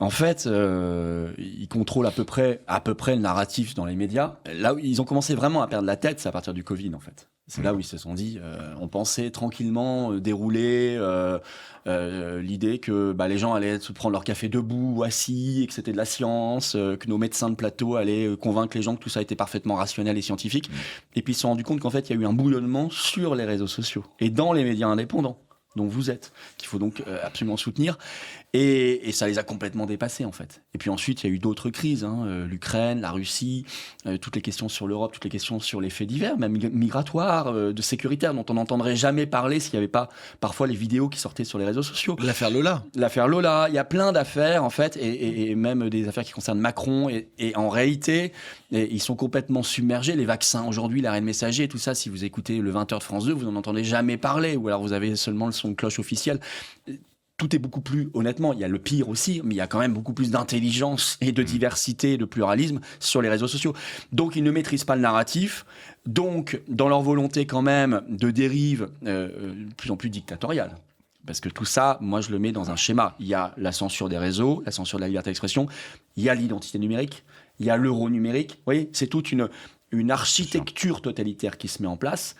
En fait, ils contrôlent à peu près le narratif dans les médias. Là où ils ont commencé vraiment à perdre la tête, c'est à partir du Covid, en fait. C'est là où ils se sont dit, on pensait tranquillement dérouler l'idée que les gens allaient se prendre leur café debout ou assis, et que c'était de la science, que nos médecins de plateau allaient convaincre les gens que tout ça était parfaitement rationnel et scientifique. Et puis ils se sont rendus compte qu'en fait, il y a eu un bouillonnement sur les réseaux sociaux et dans les médias indépendants dont vous êtes, qu'il faut donc absolument soutenir. Et ça les a complètement dépassés, en fait. Et puis ensuite, il y a eu d'autres crises, l'Ukraine, la Russie, toutes les questions sur l'Europe, toutes les questions sur les faits divers, même migratoires, de sécuritaires, dont on n'entendrait jamais parler s'il n'y avait pas parfois les vidéos qui sortaient sur les réseaux sociaux. L'affaire Lola. L'affaire Lola, il y a plein d'affaires, en fait, et même des affaires qui concernent Macron. Et en réalité, ils sont complètement submergés. Les vaccins, aujourd'hui, l'ARN messager, tout ça, si vous écoutez le 20h de France 2, vous n'en entendez jamais parler, ou alors vous avez seulement le son de cloche officiel. Tout est beaucoup plus, honnêtement, il y a le pire aussi, mais il y a quand même beaucoup plus d'intelligence et de diversité, de pluralisme sur les réseaux sociaux. Donc, ils ne maîtrisent pas le narratif. Donc, dans leur volonté quand même de dérive de plus en plus dictatoriale. Parce que tout ça, moi, je le mets dans un schéma. Il y a la censure des réseaux, la censure de la liberté d'expression, il y a l'identité numérique, il y a l'euro numérique. Vous voyez, c'est toute une architecture totalitaire qui se met en place.